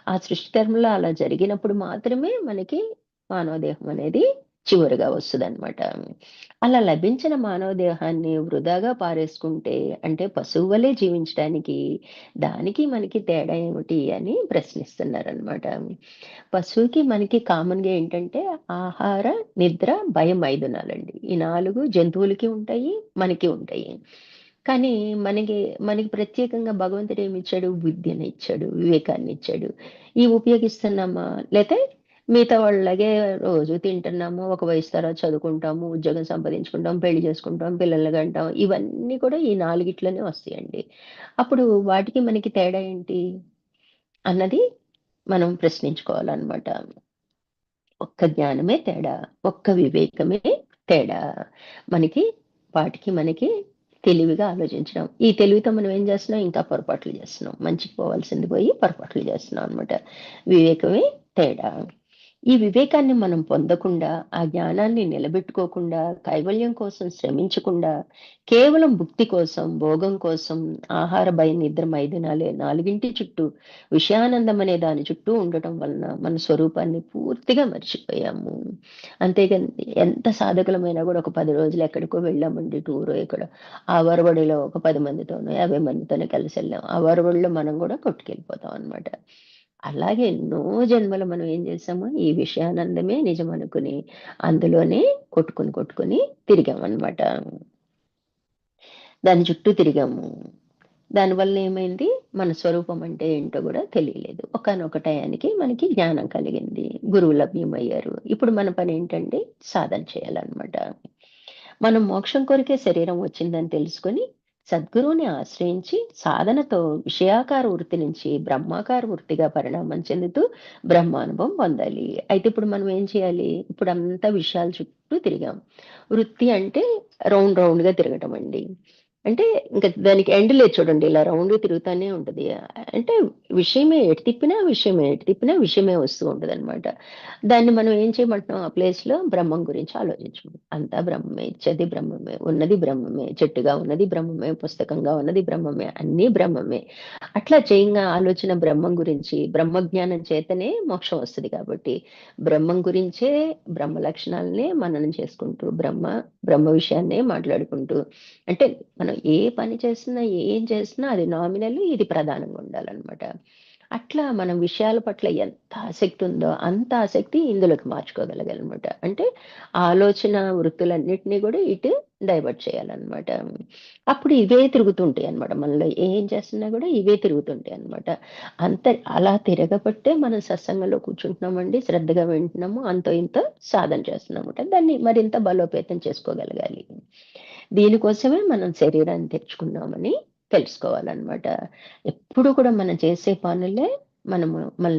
ఆ సృష్టి ధర్మంలో అలా జరిగినప్పుడు మాత్రమే మనకి మానవ దేహం అనేది చివరగా వస్తదన్నమాట. అలా లభించిన మానవ దేహాన్ని వృధాగా పారేసుకుంటే అంటే పశువు వలె జీవించడానికి దానికి మనకి తేడా ఏమిటి అని ప్రశ్నిస్తున్నారన్నమాట. పశువుకి మనకి కామన్‌గా ఏంటంటే ఆహార, నిద్ర, భయం 5 నాలండి. ఈ 4 జంతువులకి ఉంటాయి, మనకి ఉంటాయి. కానీ మనకి మనకి ప్రత్యేకంగా భగవంతుడు ఏమిచ్చాడు? బుద్ధిని ఇచ్చాడు, వివేకాన్ని ఇచ్చాడు. ఇవి ఉపయోగిస్తున్నామా? లేతే మిగతా వాళ్ళలాగే రోజు తింటున్నాము, ఒక వయసు తర్వాత చదువుకుంటాము, ఉద్యోగం సంపాదించుకుంటాం, పెళ్లి చేసుకుంటాం, పిల్లల్ని కంటాం. ఇవన్నీ కూడా ఈ నాలుగిట్లోనే వస్తాయండి. అప్పుడు వాటికి మనకి తేడా ఏంటి అన్నది మనం ప్రశ్నించుకోవాలన్నమాట. ఒక్క జ్ఞానమే తేడా. ఒక్క వివేకమే తేడా. మనకి వాటికి మనకి తెలివిగా ఆలోచించడం. ఈ తెలివితో మనం ఏం చేస్తున్నాం? ఇంకా పొరపాట్లు చేస్తున్నాం. మంచికి పోవాల్సింది పోయి పొరపాట్లు చేస్తున్నాం అన్నమాట. వివేకమే తేడా. ఈ వివేకాన్ని మనం పొందకుండా, ఆ జ్ఞానాన్ని నిలబెట్టుకోకుండా, కైవల్యం కోసం శ్రమించకుండా, కేవలం భుక్తి కోసం, భోగం కోసం, ఆహార, భయ, నిద్ర, మైథునాలే నాలుగింటి చుట్టూ, విషయానందం అనే దాని చుట్టూ ఉండటం వలన మన స్వరూపాన్ని పూర్తిగా మర్చిపోయాము. అంతేగాని ఎంత సాధకులమైనా కూడా ఒక 10 రోజులు ఎక్కడికో వెళ్ళామండి టూరో ఎక్కడో. ఆ ఒరవడిలో ఒక 10 మందితోనో, 50 మందితోనో కలిసి వెళ్ళాం. ఆ ఒరవడిలో మనం కూడా కొట్టుకెళ్ళిపోతాం అన్నమాట. అలాగే ఎన్నో జన్మలు మనం ఏం చేసాము? ఈ విషయానందమే నిజం అనుకుని, అందులోనే కొట్టుకొని తిరిగామనమాట. దాని చుట్టూ తిరిగాము. దానివల్ల ఏమైంది? మన స్వరూపం అంటే ఏంటో గూడా తెలియలేదు. ఒకానొక టయానికి మనకి జ్ఞానం కలిగింది. గురువు లభ్యమయ్యారు. ఇప్పుడు మన పనేంటంటే సాధన చేయాలనమాట. మనం మోక్షం కొరకే శరీరం వచ్చిందని తెలుసుకొని, సద్గురువుని ఆశ్రయించి సాధనతో విషయాకార వృత్తి నుంచి బ్రహ్మాకార వృత్తిగా పరిణామం చెందుతూ బ్రహ్మానుభవం పొందాలి. అయితే ఇప్పుడు మనం ఏం చేయాలి? ఇప్పుడంతా విషయాల చుట్టూ తిరిగాం. వృత్తి అంటే రౌండ్‌గా తిరగటం అండి. అంటే ఇంక దానికి ఎండ్ లేదు చూడండి. ఇలా రౌండ్‌గా తిరుగుతానే ఉంటది. అంటే విషయమే ఎటు తిప్పినా విషయమే, ఎటు తిప్పినా విషయమే వస్తూ ఉంటదనమాట. దాన్ని మనం ఏం చేయమంటున్నాం? ఆ ప్లేస్‌లో బ్రహ్మం గురించి ఆలోచించమని. అంతా బ్రహ్మమే, ఇచ్చేది బ్రహ్మమే, ఉన్నది బ్రహ్మమే, చెట్టుగా ఉన్నది బ్రహ్మమే, పుస్తకంగా ఉన్నది బ్రహ్మమే, అన్నీ బ్రహ్మమే. అట్లా చేయంగా ఆలోచన బ్రహ్మం గురించి, బ్రహ్మజ్ఞానం చేతనే మోక్షం వస్తది కాబట్టి, బ్రహ్మం గురించే, బ్రహ్మ లక్షణాలనే మననం చేసుకుంటూ, బ్రహ్మ విషయాన్నే మాట్లాడుకుంటూ, అంటే మనం ఏ పని చేస్తున్నా, ఏం చేస్తున్నా అది నామినల్, ఇది ప్రధానంగా ఉండాలనమాట. అట్లా మనం విషయాల పట్ల ఎంత ఆసక్తి ఉందో, అంత ఆసక్తి ఇందులోకి మార్చుకోగలగాలనమాట. అంటే ఆలోచన వృత్తులన్నిటిని గూడా ఇటు డైవర్ట్ చేయాలనమాట. అప్పుడు ఇవే తిరుగుతుంటాయనమాట. మనలో ఏం చేస్తున్నా గూడా ఇవే తిరుగుతుంటాయనమాట. అంత అలా తిరగబట్టే మనం సత్సంగంలో కూర్చుంటున్నామండి. శ్రద్ధగా వింటున్నాము. అంతో ఇంతో సాధన చేస్తున్నామట. దాన్ని మరింత బలోపేతం చేసుకోగలగాలి. దీనికోసమే మనం శరీరాన్ని తెచ్చుకున్నామని తెలుసుకోవాలనమాట. ఎప్పుడు కూడా మనం చేసే పనులే మన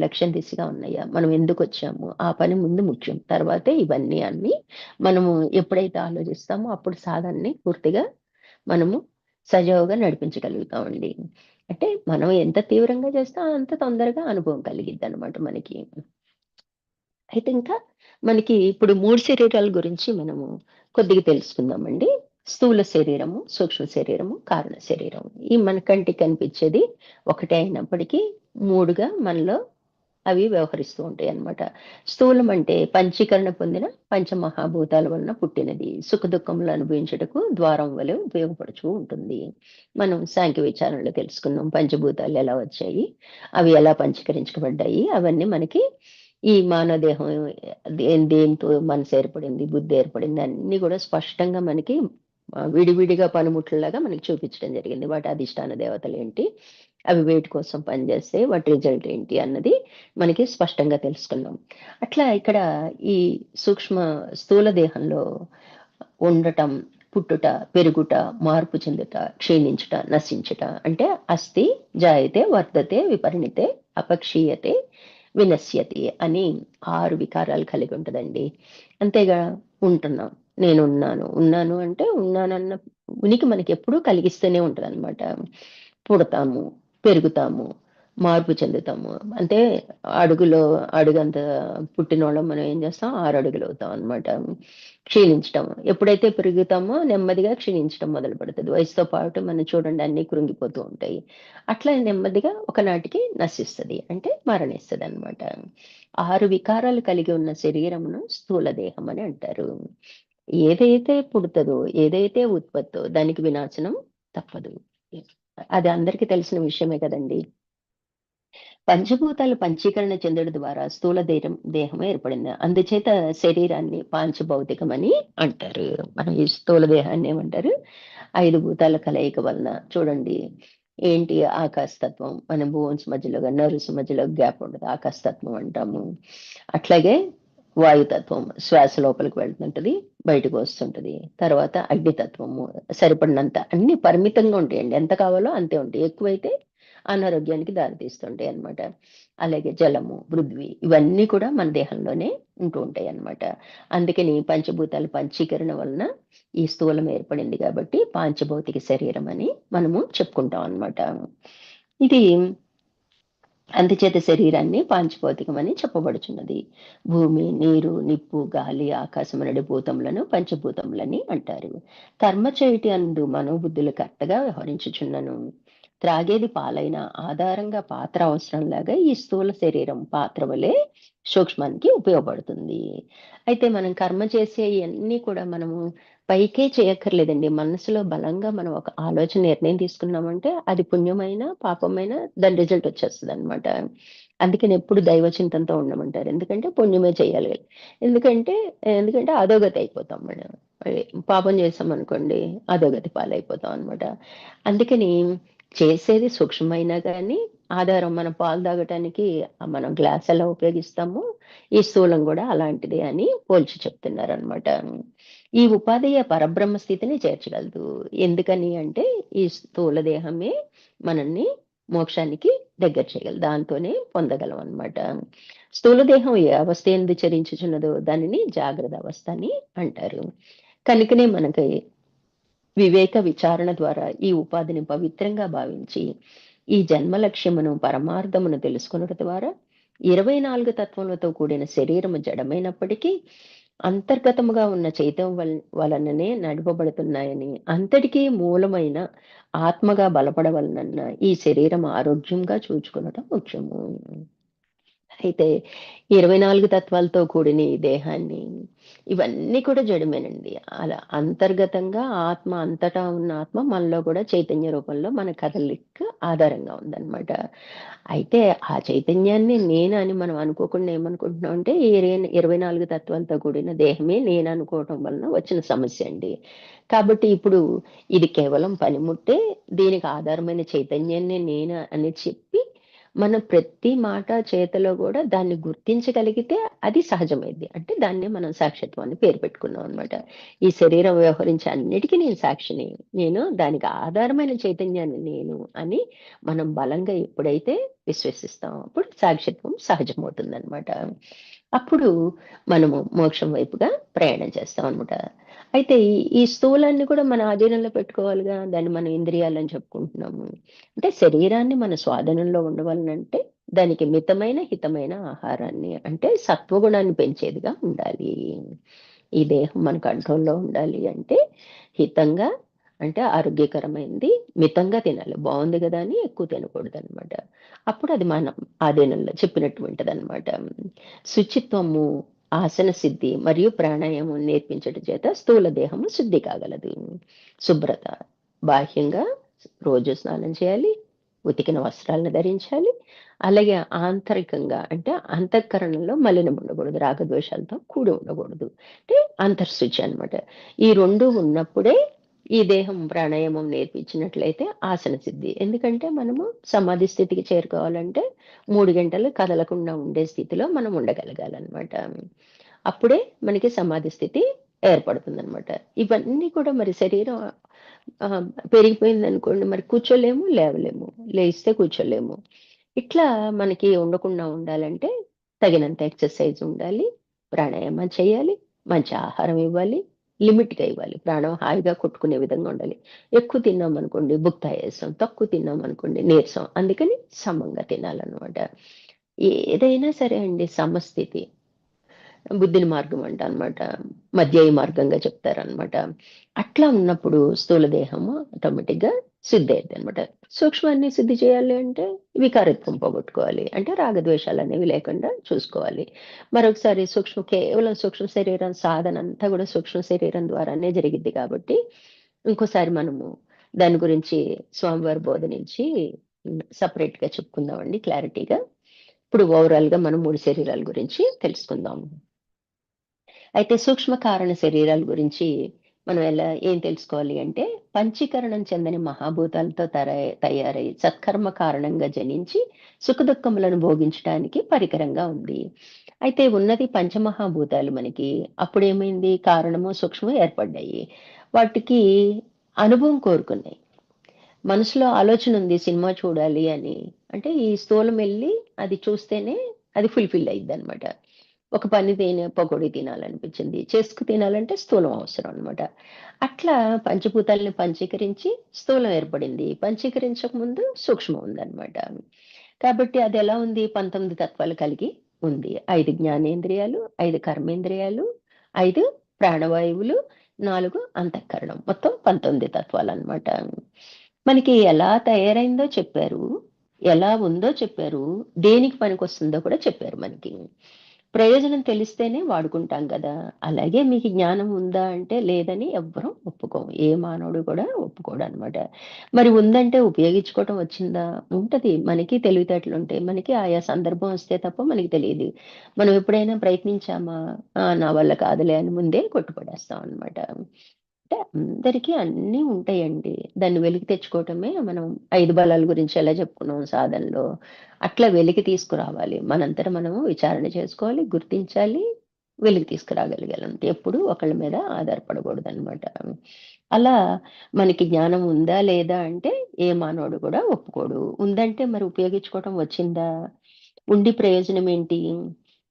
లక్ష్యం దిశగా ఉన్నాయా? మనం ఎందుకొచ్చాము? ఆ పని ముందు ముఖ్యం. తర్వాతే ఇవన్నీ అన్నీ మనము ఎప్పుడైతే ఆలోచిస్తామో అప్పుడు సాధనని పూర్తిగా మనము సజావుగా నడిపించగలుగుతామండి. అంటే మనం ఎంత తీవ్రంగా చేస్తే అంత తొందరగా అనుభవం కలిగిద్దనమాట మనకి. అయితే ఇంకా మనకి ఇప్పుడు 3 శరీరాల గురించి మనము కొద్దిగా తెలుసుకుందామండి. స్థూల శరీరము, సూక్ష్మ శరీరము, కారణ శరీరం. ఈ మన కంటికి కనిపించేది ఒకటే అయినప్పటికీ 3గా మనలో అవి వ్యవహరిస్తూ ఉంటాయన్నమాట. స్థూలం అంటే పంచీకరణ పొందిన పంచమహాభూతాల వలన పుట్టినది. సుఖదుఖములు అనుభవించుటకు ద్వారం వలె ఉపయోగపడుతూ ఉంటుంది. మనం సాంఖ్య విచారణలో తెలుసుకున్నాం. పంచభూతాలు ఎలా వచ్చాయి? అవి ఎలా పంచీకరించబడ్డాయి? అవన్నీ మనకి ఈ మానవ దేహం దేనితో మనసు ఏర్పడింది, బుద్ధి ఏర్పడింది అన్నీ కూడా స్పష్టంగా మనకి విడివిడిగా పనిముట్లులాగా మనకి చూపించడం జరిగింది. వాటి అధిష్టాన దేవతలేంటి? అవి వేటి కోసం పనిచేస్తాయి? వాటి రిజల్ట్ ఏంటి? అన్నది మనకి స్పష్టంగా తెలుసుకున్నాం. అట్లా ఇక్కడ ఈ సూక్ష్మ స్థూల దేహంలో ఉండటం, పుట్టుట, పెరుగుట, మార్పు చెందుట, క్షీణించుట, నశించుట అంటే అస్థి, జాయతే, వర్ధతే, విపరిణితే, అపక్షీయతే, వినశ్యతి అని 6 వికారాలు కలిగి ఉంటదండి. అంతేగా ఉంటున్నాం. నేనున్నాను. ఉన్నాను అంటే ఉన్నానన్న ఉనికి మనకెప్పుడూ కలిగిస్తూనే ఉంటదనమాట. పుడతాము, పెరుగుతాము, మార్పు చెందుతాము. అంటే అడుగులో అడుగంత పుట్టినోళ్ళం మనం ఏం చేస్తాం? 6 అడుగులవుతాం అనమాట. క్షీణించటం. ఎప్పుడైతే పెరుగుతామో నెమ్మదిగా క్షీణించటం మొదలుపెడతది. వయసుతో పాటు మనం చూడండి అన్నీ కృంగిపోతూ ఉంటాయి. అట్లా నెమ్మదిగా ఒకనాటికి నశిస్తది. అంటే మరణిస్తదనమాట. 6 వికారాలు కలిగి ఉన్న శరీరమును స్థూల దేహం అని అంటారు. ఏదైతే పుడతదో, ఏదైతే ఉత్పత్తో దానికి వినాశనం తప్పదు. అది అందరికీ తెలిసిన విషయమే కదండీ! పంచభూతాలు పంచీకరణ చెందడం ద్వారా స్థూల దేహం ఏర్పడింది. అందుచేత శరీరాన్ని పాంచభౌతికమని అంటారు. మనం ఈ స్థూల దేహాన్ని ఏమంటారు? 5 భూతాల కలయిక వలన చూడండి ఏంటి ఆకాశతత్వం, మన బోన్స్ మధ్యలో నర్వ్స్ మధ్యలో గ్యాప్ ఉండదు, ఆకాశతత్వం అంటాము. అట్లాగే వాయుతత్వం, శ్వాస లోపలికి వెళ్తుంటది, బయటకు వస్తుంటది. తర్వాత అగ్నితత్వము, సరిపడినంత, అన్ని పరిమితంగా ఉంటాయండి, ఎంత కావాలో అంతే ఉంటాయి, ఎక్కువైతే అనారోగ్యానికి దారితీస్తుంటాయి అన్నమాట. అలాగే జలము, పృథ్వీ, ఇవన్నీ కూడా మన దేహంలోనే ఉంటూ ఉంటాయి అన్నమాట. అందుకని పంచభూతాల పంచీకరణ వలన ఈ స్థూలం ఏర్పడింది కాబట్టి పాంచభౌతిక శరీరం అని మనము చెప్పుకుంటాం అన్నమాట. ఇది అందుచేత శరీరాన్ని పాంచభౌతికం అని చెప్పబడుచున్నది. భూమి, నీరు, నిప్పు, గాలి, ఆకాశం అనే భూతములను పంచభూతములని అంటారు. కర్మ చేయుటి అందు మనోబుద్ధులు కర్తగా వ్యవహరించుచున్నను. త్రాగేది పాలైన ఆధారంగా పాత్ర అవసరం లాగా ఈ స్థూల శరీరం పాత్ర వలె సూక్ష్మానికి ఉపయోగపడుతుంది. అయితే మనం కర్మ చేసే ఇవన్నీ కూడా మనము పైకే చేయక్కర్లేదండి, మనసులో బలంగా మనం ఒక ఆలోచన నిర్ణయం తీసుకున్నామంటే అది పుణ్యమైన పాపమైన దాని రిజల్ట్ వచ్చేస్తుంది అనమాట. అందుకని ఎప్పుడు దైవ చింతనతో ఉండమంటారు, ఎందుకంటే పుణ్యమే చేయాలి. ఎందుకంటే ఎందుకంటే అధోగతి అయిపోతాం మనం, అది పాపం చేసాం అనుకోండి అధోగతి పాలైపోతాం అనమాట. అందుకని చేసేది సూక్ష్మమైనా కానీ ఆధారం, మనం పాలు తాగటానికి మనం గ్లాస్ ఎలా ఉపయోగిస్తామో ఈ స్థూలం కూడా అలాంటిదే అని పోల్చి చెప్తున్నారు అనమాట. ఈ ఉపాధి పరబ్రహ్మ స్థితిని చేర్చగలదు. ఎందుకని అంటే ఈ స్థూల దేహమే మనల్ని మోక్షానికి దగ్గర చేయగలదు, దాంతోనే పొందగలం అన్నమాట. స్థూల దేహం ఏ అవస్థ ఎందు చరించుచున్నదో దానిని జాగ్రత్త అవస్థ అని అంటారు. కనుకనే మనకి వివేక విచారణ ద్వారా ఈ ఉపాధిని పవిత్రంగా భావించి ఈ జన్మ లక్ష్యమును పరమార్థమును తెలుసుకున్నట ద్వారా 24 తత్వములతో కూడిన శరీరము జడమైనప్పటికీ అంతర్గతముగా ఉన్న చైతన్యం వలననే నడపబడుతున్నాయని, అంతటికీ మూలమైన ఆత్మగా బలపడవలనన్న ఈ శరీరం ఆరోగ్యంగా చూచుకునటం ముఖ్యము. అయితే 24 తత్వాలతో కూడిన ఈ దేహాన్ని, ఇవన్నీ కూడా జడమేనండి. అలా అంతర్గతంగా ఆత్మ, అంతటా ఉన్న ఆత్మ మనలో కూడా చైతన్య రూపంలో మన కదలిక ఆధారంగా ఉందన్నమాట. అయితే ఆ చైతన్యాన్ని నేను అని మనం అనుకోకుండా ఏమనుకుంటున్నాం అంటే ఈ 24 తత్వాలతో కూడిన దేహమే నేను అనుకోవటం వలన వచ్చిన సమస్య అండి. కాబట్టి ఇప్పుడు ఇది కేవలం పనిముట్టే, దీనికి ఆధారమైన చైతన్యాన్ని నేను అని చెప్పి మన ప్రతి మాట చేతలో కూడా దాన్ని గుర్తించగలిగితే అది సహజమైంది. అంటే దాన్నే మనం సాక్షిత్వం అని పేరు పెట్టుకున్నాం అనమాట. ఈ శరీరం వ్యవహరించే అన్నిటికీ నేను సాక్షిని, నేను దానికి ఆధారమైన చైతన్యాన్ని నేను అని మనం బలంగా ఎప్పుడైతే విశ్వసిస్తామో అప్పుడు సాక్షిత్వం సహజమవుతుందన్నమాట. అప్పుడు మనము మోక్షం వైపుగా ప్రయాణం చేస్తాం అనమాట. అయితే ఈ స్థూలాన్ని కూడా మన ఆధీనంలో పెట్టుకోవాలిగా, దాన్ని మనం ఇంద్రియాలని చెప్పుకుంటున్నాము. అంటే శరీరాన్ని మన స్వాధీనంలో ఉండవాలనంటే దానికి మితమైన హితమైన ఆహారాన్ని, అంటే సత్వగుణాన్ని పెంచేదిగా ఉండాలి. ఈ దేహం మన కంట్రోల్లో ఉండాలి అంటే హితంగా, అంటే ఆరోగ్యకరమైనది మితంగా తినాలి. బాగుంది కదా అని ఎక్కువ తినకూడదు అనమాట. అప్పుడు అది మనం ఆధీనంలో చెప్పినట్టు ఉంటదన్నమాట. శుచిత్వము, ఆసన సిద్ధి మరియు ప్రాణాయామం నేర్పించడం చేత స్థూల దేహము శుద్ధి కాగలదు. శుభ్రత, బాహ్యంగా రోజు స్నానం చేయాలి, ఉతికిన వస్త్రాలను ధరించాలి. అలాగే ఆంతరికంగా అంటే అంతఃకరణలో మలినం ఉండకూడదు, రాగద్వేషాలతో కూడి ఉండకూడదు, అంటే అంతర్శుచి అన్నమాట. ఈ రెండు ఉన్నప్పుడే ఈ దేహం ప్రాణాయామం నేర్పించినట్లయితే ఆసన సిద్ధి. ఎందుకంటే మనము సమాధి స్థితికి చేరుకోవాలంటే 3 గంటలు కదలకుండా ఉండే స్థితిలో మనం ఉండగలగాలన్నమాట. అప్పుడే మనకి సమాధి స్థితి ఏర్పడుతుందన్నమాట. ఇవన్నీ కూడా మరి శరీరం పెరిగిపోయిందనుకోండి, మరి కూర్చోలేము, లేవలేము, లేస్తే కూర్చోలేము. ఇట్లా మనకి ఉండకుండా ఉండాలంటే తగినంత ఎక్సర్సైజ్ ఉండాలి, ప్రాణాయామం చేయాలి, మంచి ఆహారం ఇవ్వాలి, లిమిట్‌గా ఇవ్వాలి. ప్రాణం హాయిగా కొట్టుకునే విధంగా ఉండాలి. ఎక్కువ తిన్నామనుకోండి భుక్తాయాసం, తక్కువ తిన్నామనుకోండి నీరసం. అందుకని సమంగా తినాలన్నమాట. ఏదైనా సరే అండి సమస్థితి, బుద్ధిని మార్గం అంటారనమాట. మధ్యయి మార్గంగా చెప్తారనమాట. అట్లా ఉన్నప్పుడు స్థూల దేహము ఆటోమేటిక్‌గా శుద్ధి అయిద్దనమాట. సూక్ష్మాన్ని శుద్ధి చేయాలి అంటే వికారత్వం పోగొట్టుకోవాలి. అంటే రాగద్వేషాలనేవి లేకుండా చూసుకోవాలి. మరొకసారి కేవలం సూక్ష్మ శరీరం సాధన అంతా కూడా సూక్ష్మ శరీరం ద్వారానే జరిగిద్ది కాబట్టి, ఇంకోసారి మనము దాని గురించి స్వామివారి బోధ నుంచి సెపరేట్‌గా చెప్పుకుందామండి క్లారిటీగా. ఇప్పుడు ఓవరాల్‌గా మనం 3 శరీరాల గురించి తెలుసుకుందాం. అయితే సూక్ష్మ కారణ శరీరాల గురించి మనం ఏం తెలుసుకోవాలి అంటే పంచీకరణం చెందని మహాభూతాలతో తయారై సత్కర్మ కారణంగా జనించి సుఖదుఖములను భోగించడానికి పరికరంగా ఉంది. అయితే ఉన్నది పంచమహాభూతాలు మనకి. అప్పుడేమైంది? కారణము, సూక్ష్మం ఏర్పడ్డాయి. వాటికి అనుభవం కోరుకున్నాయి. మనసులో ఆలోచన ఉంది సినిమా చూడాలి అని. అంటే ఈ స్థూలం వెళ్ళి అది చూస్తేనే అది ఫుల్‌ఫిల్ అయ్యిద్దనమాట. ఒక పకోడీ తినాలనిపించింది. చేసుకు తినాలంటే స్థూలం అవసరం అనమాట. అట్లా పంచభూతాల్ని పంచీకరించి స్థూలం ఏర్పడింది. పంచీకరించక ముందు సూక్ష్మం ఉందనమాట. కాబట్టి అదెలా ఉంది? 19 తత్వాలు కలిగి ఉంది. 5 జ్ఞానేంద్రియాలు, 5 కర్మేంద్రియాలు, 5 ప్రాణవాయువులు, 4 అంతఃకరణం. మొత్తం 19 తత్వాలనమాట. మనకి ఎలా తయారైందో చెప్పారు. ఎలా ఉందో చెప్పారు. దేనికి పనికొస్తుందో కూడా చెప్పారు మనకి. ప్రయోజనం తెలిస్తేనే వాడుకుంటాం గదా! అలాగే మీకు జ్ఞానం ఉందా అంటే లేదని ఎవ్వరం ఒప్పుకోం. ఏ మానవుడు కూడా ఒప్పుకోడనమాట. మరి ఉందంటే ఉపయోగించుకోవటం వచ్చిందా? ఉంటది. మనకి తెలివితేటలుంటాయి. మనకి ఆయా సందర్భం వస్తే తప్ప మనకి తెలీదు. మనం ఎప్పుడైనా ప్రయత్నించామా? ఆ! నా వల్ల కాదులే అని ముందే కొట్టుపడేస్తాం అనమాట. అంటే అందరికీ అన్నీ ఉంటాయండి. దాన్ని వెలికి తెచ్చుకోవటమే మనం 5 బలాల గురించి ఎలా చెప్పుకున్నాం సాధనలో. అట్లా వెలికి తీసుకురావాలి. మనంతట మనము విచారణ చేసుకోవాలి, గుర్తించాలి, వెలికి తీసుకురాగలిగాలంటే ఎప్పుడు ఒకళ్ళ మీద ఆధారపడకూడదనమాట. అలా మనకి జ్ఞానం ఉందా? లేదా? అంటే ఏ మానవుడు కూడా ఒప్పుకోడు. ఉందంటే మరి ఉపయోగించుకోవటం వచ్చిందా? ఉండి ప్రయోజనం ఏంటి?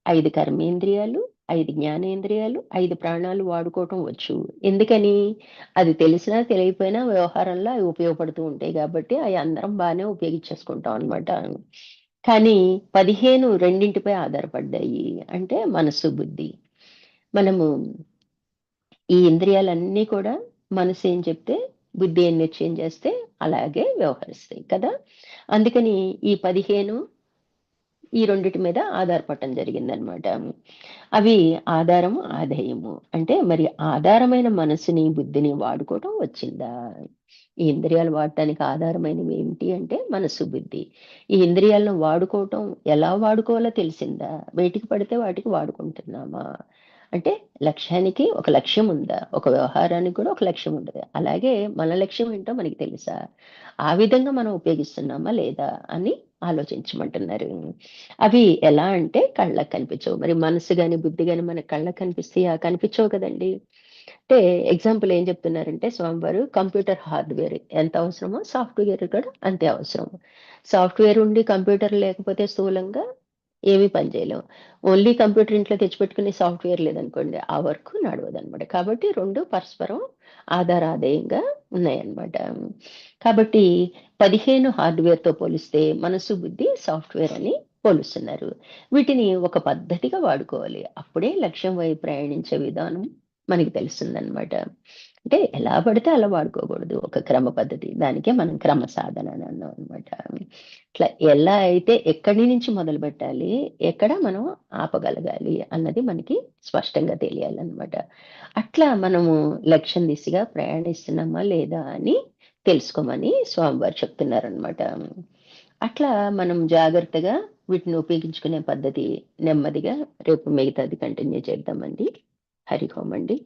5 కర్మేంద్రియాలు, 5 జ్ఞానేంద్రియాలు, 5 ప్రాణాలు వాడుకోవటం వచ్చు. ఎందుకని? అది తెలిసినా తెలియకపోయినా వ్యవహారంలో అవి ఉపయోగపడుతూ ఉంటాయి గాబట్టి అయి అందరం బానే ఉపయోగించేసుకుంటాం అనమాట. కానీ 15 రెండింటిపై ఆధారపడ్డాయి. అంటే మనసు, బుద్ధి. మనము ఈ ఇంద్రియాలన్నీ కూడా మనసు ఏం చెప్తే, బుద్ధి ఏం నిశ్చయం చేస్తే అలాగే వ్యవహరిస్తాయి కదా! అందుకని ఈ 15 ఈ రెండిటి మీద ఆధారపడటం జరిగిందనమాట. అవి ఆధారము, ఆధేయము. అంటే మరి ఆధారమైన మనసుని, బుద్ధిని వాడుకోవటం వచ్చిందా? ఈ ఇంద్రియాలు వాడటానికి ఆధారమైనవి ఏంటి అంటే మనసు, బుద్ధి. ఈ ఇంద్రియాలను వాడుకోవటం ఎలా వాడుకోవాలో తెలిసిందా? వేటికి పడితే వాటికి వాడుకుంటున్నామా? అంటే లక్ష్యానికి ఒక లక్ష్యం ఉందా? ఒక వ్యవహారానికి కూడా ఒక లక్ష్యం ఉంటది. అలాగే మన లక్ష్యం ఏంటో మనకి తెలుసా? ఆ విధంగా మనం ఉపయోగిస్తున్నామా లేదా? అని ఆలోచించమంటున్నారు. అవి ఎలా అంటే కళ్ళకి కనిపించవు. మరి మనసు గాని, బుద్ధి గాని మన కళ్ళకి కనిపిస్తాయా? కనిపించవు కదండీ! అంటే ఎగ్జాంపుల్ ఏం చెప్తున్నారంటే స్వామివారు కంప్యూటర్ హార్డ్‌వేర్ ఎంత అవసరమో సాఫ్ట్‌వేర్ కూడా అంతే అవసరం. సాఫ్ట్‌వేర్ ఉండి కంప్యూటర్ లేకపోతే స్థూలంగా ఏమి పని చేయలేం. ఓన్లీ కంప్యూటర్ ఇంట్లో తెచ్చిపెట్టుకుని సాఫ్ట్‌వేర్ లేదనుకోండి ఆ వర్క్ నడవదనమాట. కాబట్టి 2 పరస్పరం ఆధారాధేయంగా ఉన్నాయన్నమాట. కాబట్టి 15 హార్డ్‌వేర్‌తో పోలిస్తే మనసు, బుద్ధి సాఫ్ట్‌వేర్ అని పోలుస్తున్నారు. వీటిని ఒక పద్ధతిగా వాడుకోవాలి. అప్పుడే లక్ష్యం వైపు ప్రయాణించే విధానం మనకి తెలుస్తుందనమాట. అంటే ఎలా పడితే అలా వాడుకోకూడదు. ఒక క్రమ పద్ధతి. దానికే మనం క్రమ సాధన అని అన్నాం అనమాట. ఇట్లా ఎలా అయితే ఎక్కడి నుంచి మొదలుపెట్టాలి, ఎక్కడ మనం ఆపగలగాలి అన్నది మనకి స్పష్టంగా తెలియాలనమాట. అట్లా మనము లక్ష్యం దిశగా ప్రయాణిస్తున్నామా లేదా అని తెలుసుకోమని స్వామివారు చెప్తున్నారనమాట. అట్లా మనం జాగ్రత్తగా వీటిని ఉపయోగించుకునే పద్ధతి నెమ్మదిగా రేపు మిగతాది కంటిన్యూ చేద్దామండి. హరి ఓం అండి.